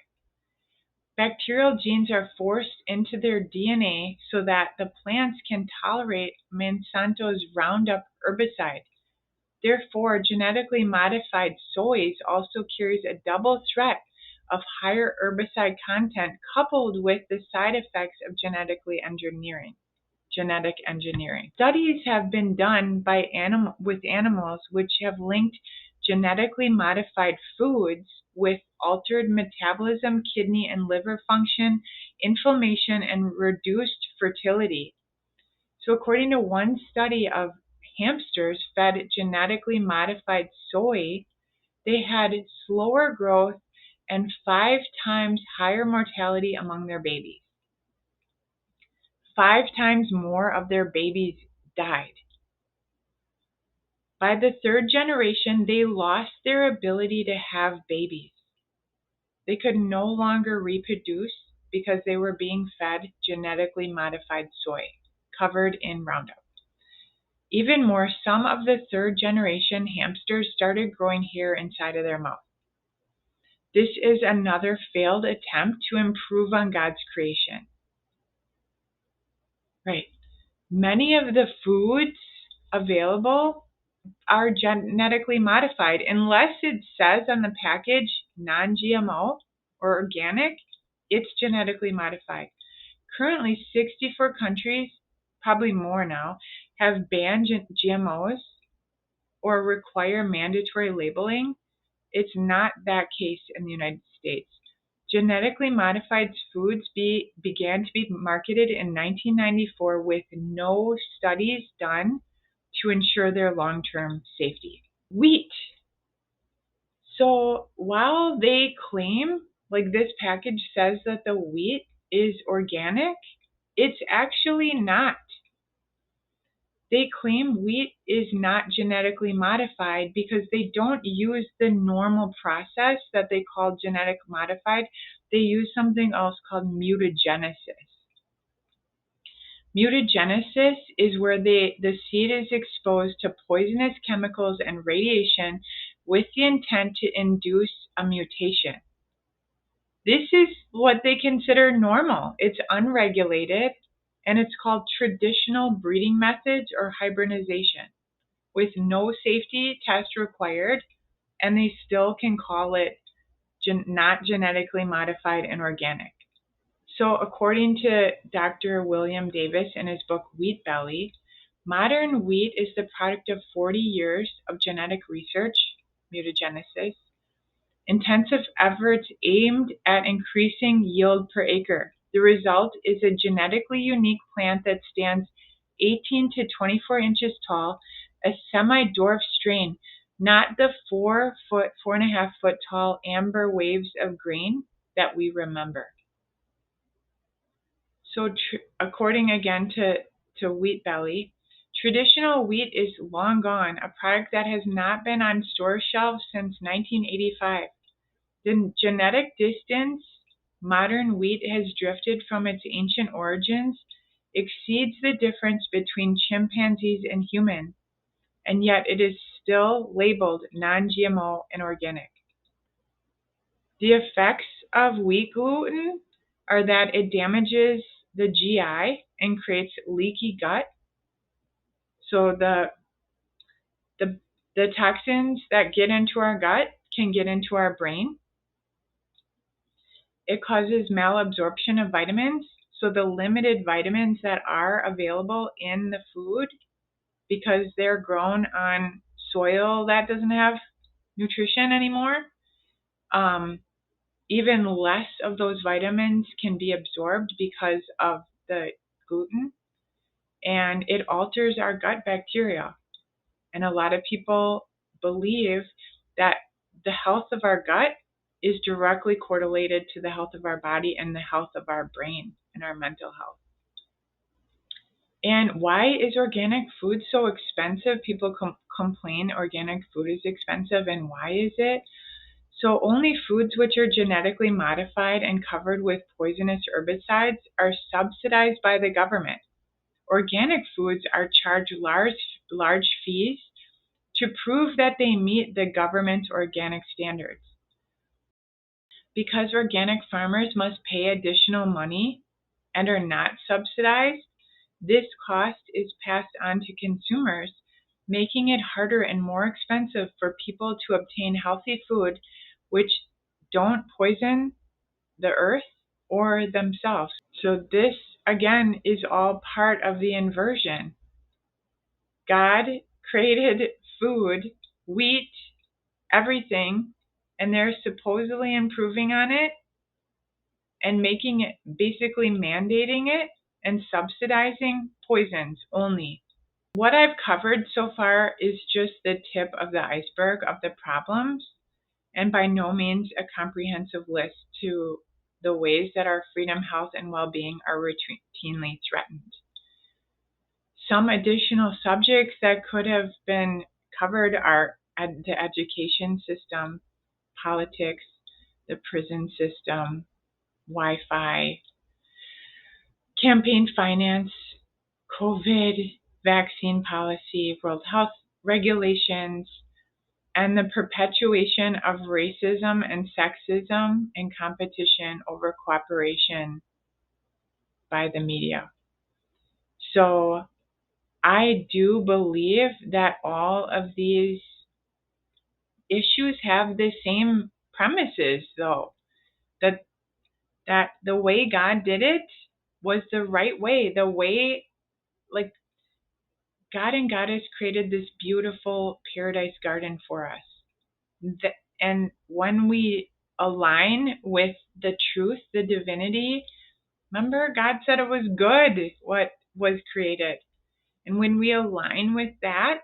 Bacterial genes are forced into their DNA so that the plants can tolerate Monsanto's Roundup herbicide. Therefore, genetically modified soys also carries a double threat of higher herbicide content coupled with the side effects of genetic engineering. Studies have been done with animals which have linked genetically modified foods with altered metabolism, kidney and liver function, inflammation, and reduced fertility. So according to one study of hamsters fed genetically modified soy, they had slower growth and 5 times higher mortality among their babies. 5 times more of their babies died. By the 3rd generation, they lost their ability to have babies. They could no longer reproduce because they were being fed genetically modified soy covered in Roundup. Even more, some of the 3rd generation hamsters started growing hair inside of their mouth. This is another failed attempt to improve on God's creation. Right. Many of the foods available are genetically modified. Unless it says on the package non-GMO or organic, it's genetically modified. Currently, 64 countries, probably more now, have banned GMOs or require mandatory labeling. It's not that case in the United States. Genetically modified foods began to be marketed in 1994 with no studies done to ensure their long-term safety. Wheat. So while they claim, like this package says that the wheat is organic, it's actually not. They claim wheat is not genetically modified because they don't use the normal process that they call genetic modified. They use something else called mutagenesis. Mutagenesis is where the seed is exposed to poisonous chemicals and radiation with the intent to induce a mutation. This is what they consider normal. It's unregulated, and it's called traditional breeding methods or hybridization with no safety test required, and they still can call it not genetically modified and organic. So according to Dr. William Davis in his book Wheat Belly, modern wheat is the product of 40 years of genetic research, mutagenesis, intensive efforts aimed at increasing yield per acre. The result is a genetically unique plant that stands 18 to 24 inches tall, a semi-dwarf strain, not the 4.5 foot tall amber waves of grain that we remember. So according again to Wheat Belly, traditional wheat is long gone, a product that has not been on store shelves since 1985. The genetic distance modern wheat has drifted from its ancient origins exceeds the difference between chimpanzees and humans, and yet it is still labeled non-GMO and organic. The effects of wheat gluten are that it damages the GI and creates leaky gut. So the toxins that get into our gut can get into our brain. It causes malabsorption of vitamins. So the limited vitamins that are available in the food, because they're grown on soil that doesn't have nutrition anymore, even less of those vitamins can be absorbed because of the gluten, and it alters our gut bacteria. And a lot of people believe that the health of our gut is directly correlated to the health of our body and the health of our brain and our mental health. And why is organic food so expensive? People complain organic food is expensive, and why is it? So only foods which are genetically modified and covered with poisonous herbicides are subsidized by the government. Organic foods are charged large fees to prove that they meet the government's organic standards. Because organic farmers must pay additional money and are not subsidized, this cost is passed on to consumers, making it harder and more expensive for people to obtain healthy food which don't poison the earth or themselves. So this, again, is all part of the inversion. God created food, wheat, everything, and they're supposedly improving on it and making it, basically mandating it and subsidizing poisons only. What I've covered so far is just the tip of the iceberg of the problems, and by no means a comprehensive list to the ways that our freedom, health, and well-being are routinely threatened. Some additional subjects that could have been covered are the education system, politics, the prison system, Wi-Fi, campaign finance, COVID, vaccine policy, World Health regulations, and the perpetuation of racism and sexism and competition over cooperation by the media. So I do believe that all of these issues have the same premises, though. That the way God did it was the right way. The way, like, God and Goddess created this beautiful paradise garden for us. And when we align with the truth, the divinity, remember, God said it was good what was created. And when we align with that,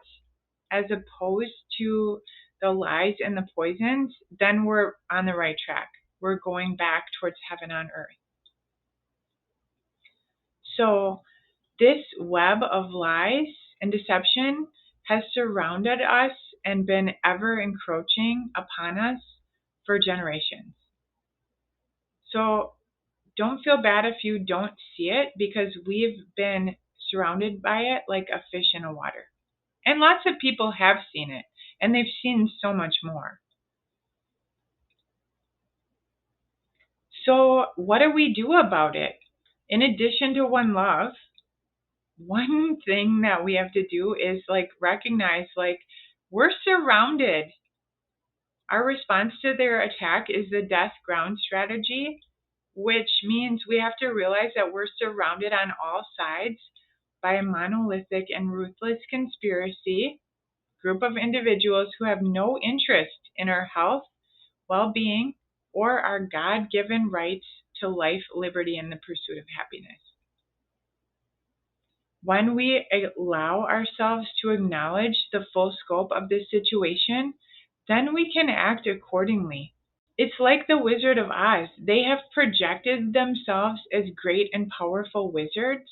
as opposed to the lies and the poisons, then we're on the right track. We're going back towards heaven on earth. So this web of lies and deception has surrounded us and been ever encroaching upon us for generations. So don't feel bad if you don't see it, because we've been surrounded by it like a fish in a water. And lots of people have seen it, and they've seen so much more. So what do we do about it? In addition to one love, one thing that we have to do is recognize we're surrounded. Our response to their attack is the death ground strategy, which means we have to realize that we're surrounded on all sides by a monolithic and ruthless conspiracy group of individuals who have no interest in our health, well-being, or our God-given rights to life, liberty, and the pursuit of happiness. When we allow ourselves to acknowledge the full scope of this situation, then we can act accordingly. It's like the Wizard of Oz. They have projected themselves as great and powerful wizards,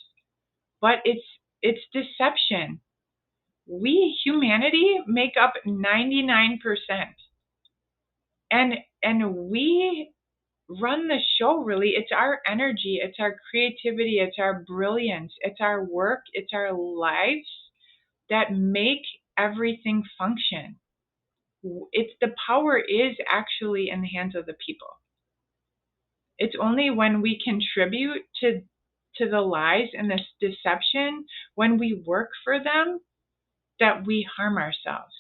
but it's deception. We, humanity, make up 99%. And we run the show, really. It's our energy, it's our creativity, it's our brilliance, it's our work, it's our lives that make everything function. It's the power is actually in the hands of the people. It's only when we contribute to the lies and this deception, when we work for them, that we harm ourselves.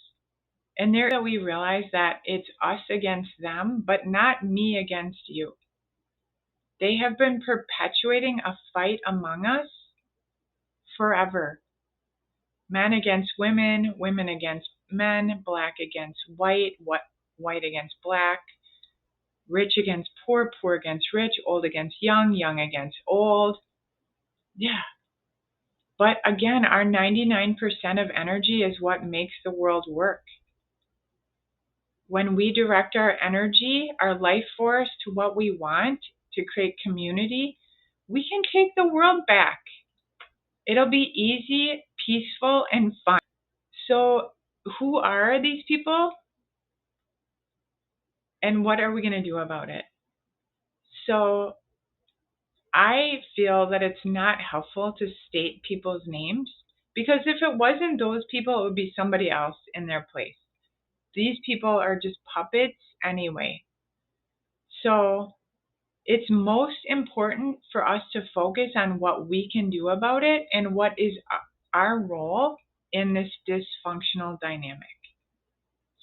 And there that we realize that it's us against them, but not me against you. They have been perpetuating a fight among us forever. Men against women, women against men, black against white, white against black, rich against poor, poor against rich, old against young, young against old. Yeah. But again, our 99% of energy is what makes the world work. When we direct our energy, our life force to what we want, to create community, we can take the world back. It'll be easy, peaceful, and fun. So who are these people? And what are we going to do about it? So I feel that it's not helpful to state people's names, because if it wasn't those people, it would be somebody else in their place. These people are just puppets anyway. So it's most important for us to focus on what we can do about it and what is our role in this dysfunctional dynamic.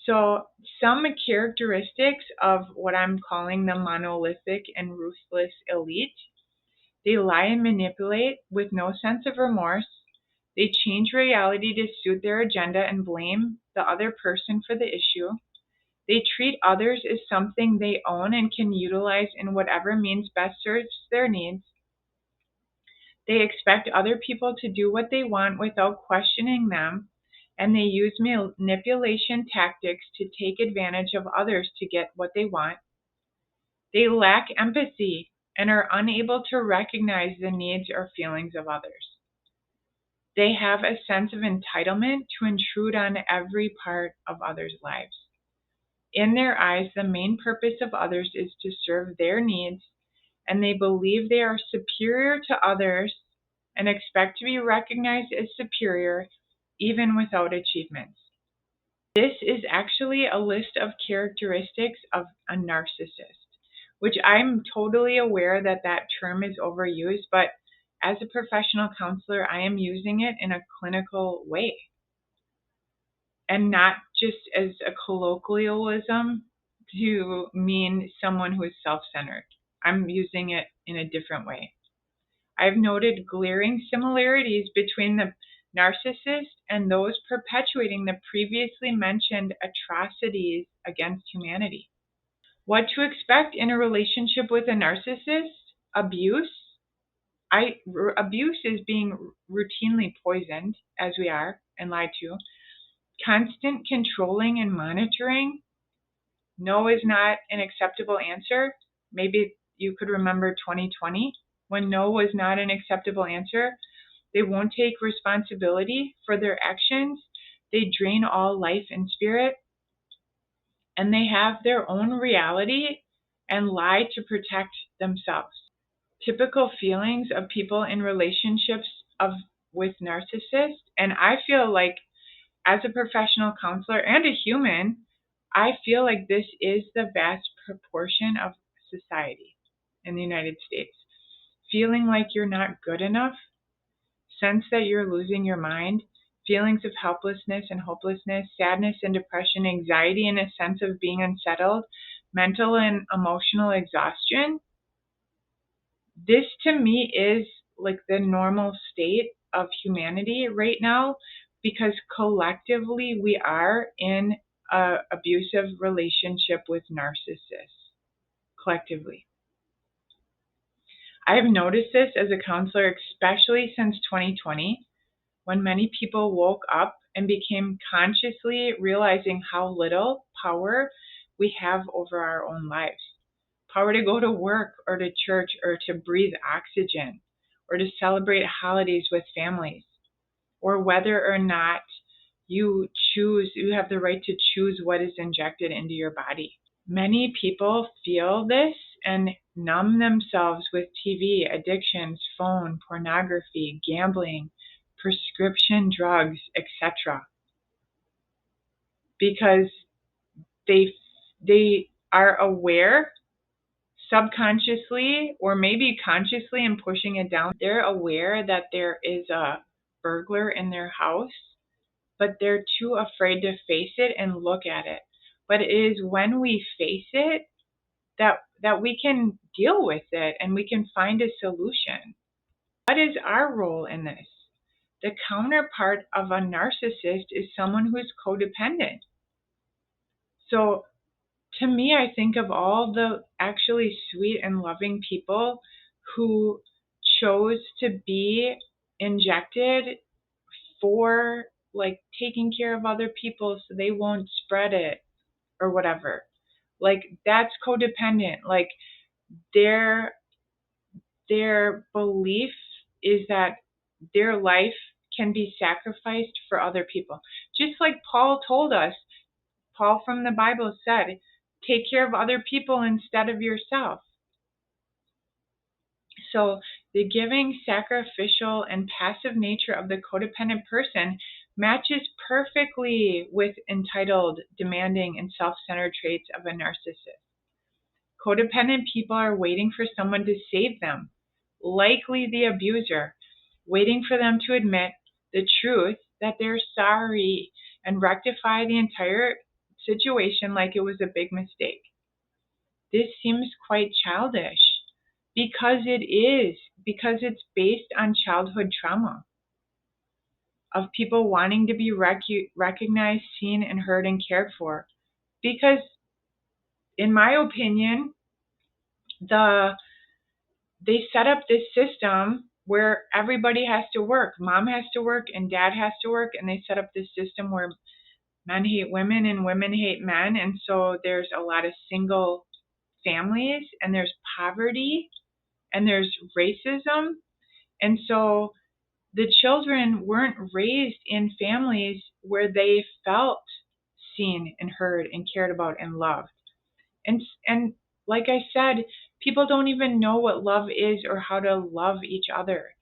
So some characteristics of what I'm calling the monolithic and ruthless elite: they lie and manipulate with no sense of remorse. They change reality to suit their agenda and blame the other person for the issue. They treat others as something they own and can utilize in whatever means best serves their needs. They expect other people to do what they want without questioning them, and they use manipulation tactics to take advantage of others to get what they want. They lack empathy and are unable to recognize the needs or feelings of others. They have a sense of entitlement to intrude on every part of others' lives. In their eyes, the main purpose of others is to serve their needs, and they believe they are superior to others and expect to be recognized as superior even without achievements. This is actually a list of characteristics of a narcissist, which I'm totally aware that that term is overused, but as a professional counselor, I am using it in a clinical way and not just as a colloquialism to mean someone who is self-centered. I'm using it in a different way. I've noted glaring similarities between the narcissist and those perpetuating the previously mentioned atrocities against humanity. What to expect in a relationship with a narcissist? Abuse. Abuse is being routinely poisoned, as we are, and lied to. Constant controlling and monitoring. No is not an acceptable answer. Maybe you could remember 2020 when no was not an acceptable answer. They won't take responsibility for their actions. They drain all life and spirit. And they have their own reality and lie to protect themselves. Typical feelings of people in relationships with narcissists. And I feel like, as a professional counselor and a human, I feel like this is the vast proportion of society. in the United States. Feeling like you're not good enough, sense that you're losing your mind, feelings of helplessness and hopelessness, sadness and depression, anxiety and a sense of being unsettled, mental and emotional exhaustion. This to me is like the normal state of humanity right now, because collectively we are in a abusive relationship with narcissists. Collectively. I have noticed this as a counselor, especially since 2020, when many people woke up and became consciously realizing how little power we have over our own lives. Power to go to work or to church or to breathe oxygen or to celebrate holidays with families, or whether or not you have the right to choose what is injected into your body. Many people feel this and numb themselves with TV, addictions, phone, pornography, gambling, prescription drugs, etc. Because they are aware subconsciously or maybe consciously and pushing it down. They're aware that there is a burglar in their house, but they're too afraid to face it and look at it. But it is when we face it that we can deal with it and we can find a solution. What is our role in this? The counterpart of a narcissist is someone who is codependent. So to me, I think of all the actually sweet and loving people who chose to be injected for like taking care of other people so they won't spread it or whatever. Like that's codependent. Like their belief is that their life can be sacrificed for other people. Just like Paul told us, Paul from the Bible said, take care of other people instead of yourself. So the giving, sacrificial, and passive nature of the codependent person matches perfectly with entitled, demanding, and self-centered traits of a narcissist. Codependent people are waiting for someone to save them, likely the abuser, waiting for them to admit the truth that they're sorry and rectify the entire situation like it was a big mistake. This seems quite childish because it's based on childhood trauma of people wanting to be recognized, seen, and heard and cared for. Because, in my opinion, they set up this system where everybody has to work. Mom has to work and dad has to work, and they set up this system where men hate women and women hate men, and so there's a lot of single families, and there's poverty, and there's racism, and so the children weren't raised in families where they felt seen and heard and cared about and loved. And like I said, people don't even know what love is or how to love each other.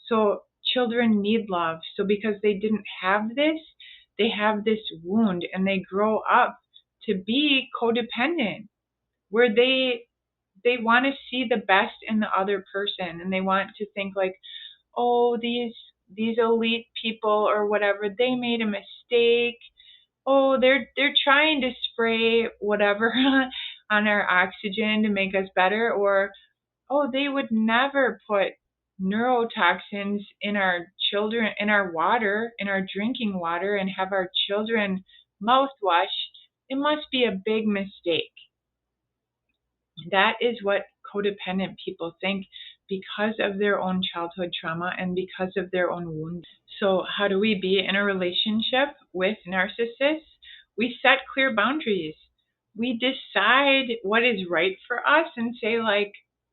So children need love. So because they didn't have this, they have this wound and they grow up to be codependent, where they want to see the best in the other person, and they want to think like, oh, these elite people or whatever, they made a mistake. Oh, they're trying to spray whatever on our oxygen to make us better, or oh, they would never put neurotoxins in our children, in our water, in our drinking water, and have our children mouthwash. It must be a big mistake. That is what codependent people think because of their own childhood trauma and because of their own wounds. So how do we be in a relationship with narcissists? We set clear boundaries. We decide what is right for us and say like,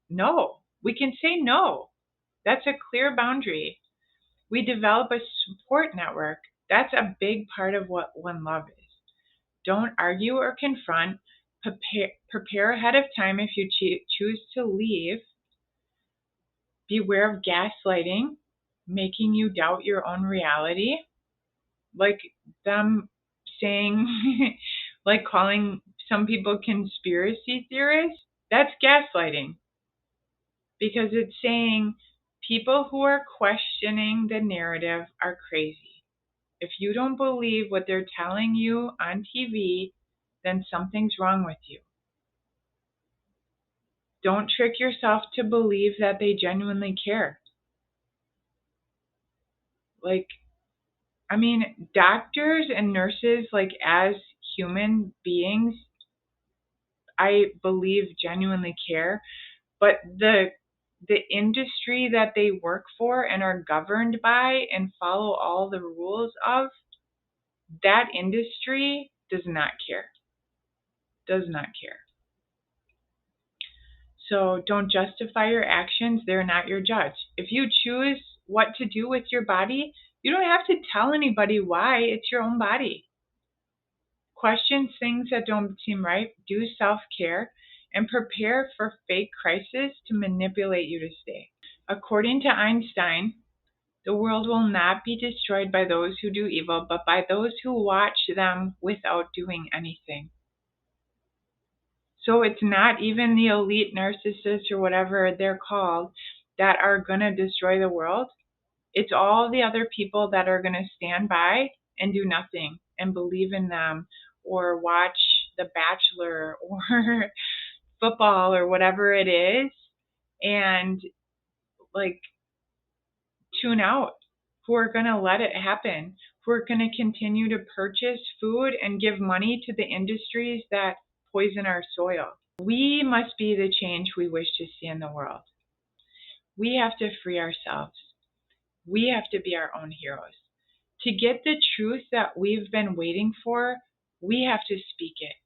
no. We can say no. That's a clear boundary. We develop a support network. That's a big part of what One Love is. Don't argue or confront. Prepare ahead of time if you choose to leave. Beware of gaslighting, making you doubt your own reality. Like them saying, like calling some people conspiracy theorists. That's gaslighting. because it's saying people who are questioning the narrative are crazy. If you don't believe what they're telling you on TV, then something's wrong with you. Don't trick yourself to believe that they genuinely care. Like, I mean, doctors and nurses, like, as human beings, I believe genuinely care, but the industry that they work for and are governed by and follow all the rules of, that industry does not care. Does not care. So don't justify your actions. They're not your judge. If you choose what to do with your body, you don't have to tell anybody why. It's your own body. Question things that don't seem right. Do self-care and prepare for fake crises to manipulate you to stay. According to Einstein, the world will not be destroyed by those who do evil, but by those who watch them without doing anything. So it's not even the elite narcissists or whatever they're called that are going to destroy the world. It's all the other people that are going to stand by and do nothing and believe in them or watch The Bachelor or football or whatever it is and like tune out, who are going to let it happen, who are going to continue to purchase food and give money to the industries that poison our soil. We must be the change we wish to see in the world. We have to free ourselves. We have to be our own heroes. To get the truth that we've been waiting for, we have to speak it.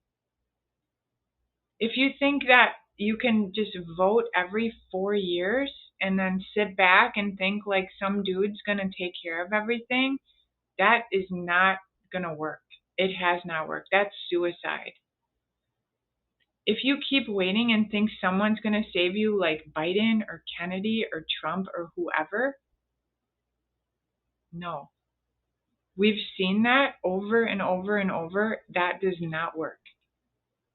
If you think that you can just vote every 4 years and then sit back and think like some dude's going to take care of everything, that is not going to work. It has not worked. That's suicide. If you keep waiting and think someone's going to save you like Biden or Kennedy or Trump or whoever, no. We've seen that over and over and over. That does not work.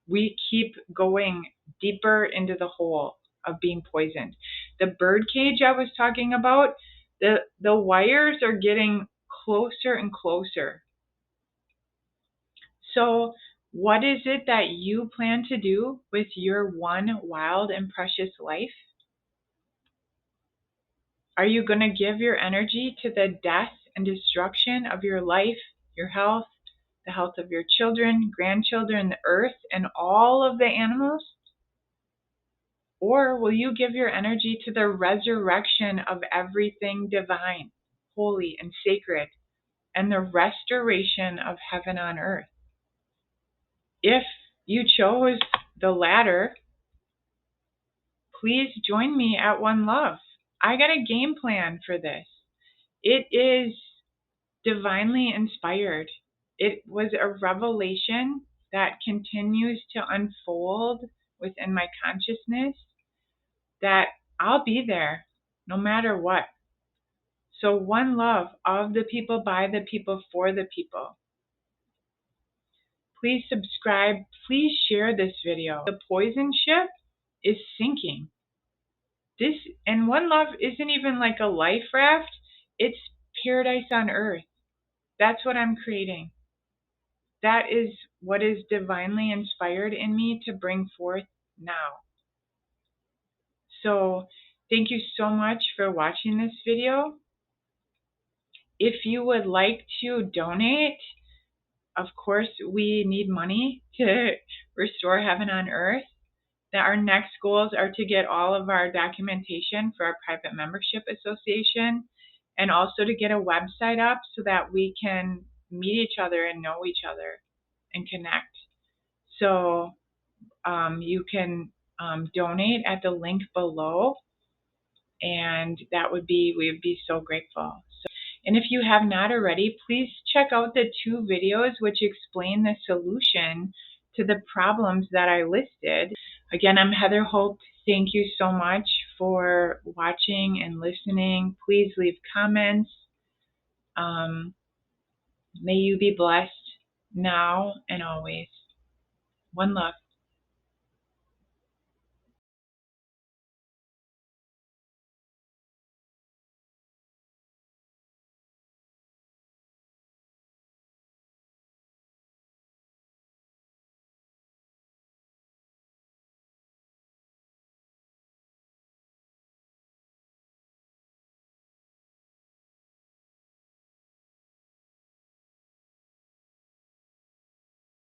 We keep going deeper into the hole of being poisoned. The bird cage I was talking about, the wires are getting closer and closer. So what is it that you plan to do with your one wild and precious life? Are you going to give your energy to the death and destruction of your life, your health, the health of your children, grandchildren, the earth, and all of the animals? Or will you give your energy to the resurrection of everything divine, holy, and sacred, and the restoration of heaven on earth? If you chose the latter, please join me at One Love. I got a game plan for this. It is divinely inspired. It was a revelation that continues to unfold within my consciousness that I'll be there no matter what. So one love, of the people, by the people, for the people. Please subscribe. Please share this video. The poison ship is sinking. This, and One Love isn't even like a life raft. It's paradise on earth. That's what I'm creating. That is what is divinely inspired in me to bring forth now. So thank you so much for watching this video. If you would like to donate, of course, we need money to restore heaven on earth. Our next goals are to get all of our documentation for our private membership association and also to get a website up so that we can meet each other and know each other and connect. So you can donate at the link below, and we would be so grateful. And if you have not already, please check out the 2 videos which explain the solution to the problems that I listed. Again, I'm Heather Hope. Thank you so much for watching and listening. Please leave comments. May you be blessed now and always. One love.